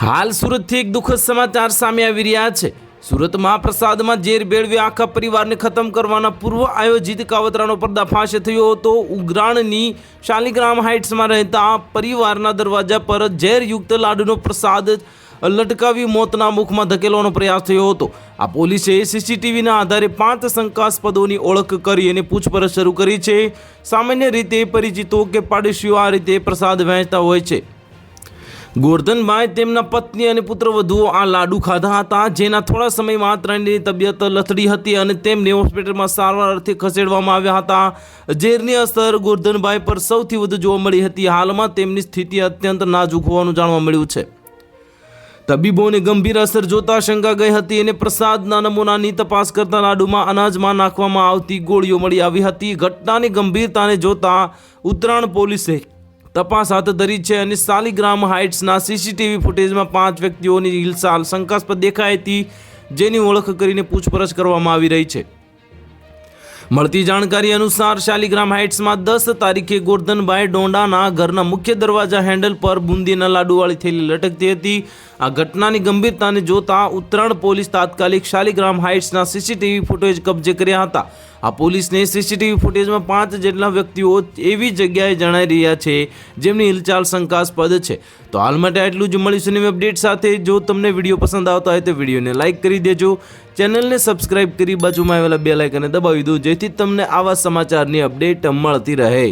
હાલ સુરતથી એક દુઃખદ સમાચાર સામે આવી રહ્યા છે। સુરતમાં પ્રસાદમાં ઝેર ભેળવી આખા પરિવારને ખતમ કરવાના પૂર્વ આયોજિત કાવતરાનો પર્દાફાશ થયો હતો। ઉગરાણની શાલિગ્રામ હાઇટ્સમાં રહેતા પરિવારના દરવાજા પર ઝેરયુક્ત લાડુનો પ્રસાદ લટકાવી મોતના મુખમાં ધકેલવાનો પ્રયાસ થયો હતો। આ પોલીસે સીસીટીવીના આધારે 5 શંકાસ્પદોની ઓળખ કરી અને પૂછપરછ શરૂ કરી છે। સામાન્ય રીતે પરિચિતો કે પાડોશીઓ આ રીતે પ્રસાદ વહેંચતા હોય છે। ગોરધનભાઈ તેમના પત્ની અને પુત્રવધુઓ આ લાડુ ખાધા હતા, જેના થોડા સમયમાં ત્રણની તબિયત લથડી હતી અને તેમને હોસ્પિટલમાં સારવાર અર્થે ખસેડવામાં આવ્યા હતા। ઝેરની અસર ગોરધનભાઈ પર સૌથી વધુ જોવા મળી હતી। હાલમાં તેમની સ્થિતિ અત્યંત નાજુક હોવાનું જાણવા મળ્યું છે। તબીબોને ગંભીર અસર જોતા શંકા ગઈ હતી અને પ્રસાદના નમૂનાની તપાસ કરતા લાડુમાં અનાજમાં નાખવામાં આવતી ગોળીઓ મળી આવી હતી। ઘટનાની ગંભીરતાને જોતા ઉત્તરાયણ પોલીસે તપાસ હાથ ધરી છે અને શાલિગ્રામ હાઇટ્સના સીસીટીવી ફૂટેજમાં 5 વ્યક્તિઓની હિલચાલ શંકાસ્પદ દેખાઈ હતી, જેની ઓળખ કરીને પૂછપરછ કરવામાં આવી રહી છે। મળતી જાણકારી અનુસાર શાલિગ્રામ હાઇટ્સમાં 10 તારીખે ગોરધનભાઈ ડોંડાના ઘરના મુખ્ય દરવાજા હેન્ડલ પર બુંદીના લાડુવાળી થેલી લટકતી હતી। આ ઘટનાની ગંભીરતાને જોતા ઉત્તરાયણ પોલીસ તાત્કાલિક શાલિગ્રામ હાઇટ્સના સીસીટીવી ફૂટેજ કબજે કર્યા હતા। આ પોલીસને સીસીટીવી ફૂટેજમાં 5 જેટલા વ્યક્તિઓ એવી જગ્યાએ જણાઈ રહ્યા છે જેમની હિલચાલ શંકાસ્પદ છે। તો હાલ માટે આટલું જ। મળીશું નવી અપડેટ સાથે। જો તમને વિડીયો પસંદ આવતો હોય તો વિડીયોને લાઇક કરી દેજો, ચેનલને સબસ્ક્રાઇબ કરી બાજુમાં આવેલા બેલ આઇકનને દબાવી દો, જેથી તમને આવા સમાચારની અપડેટ મળતી રહે।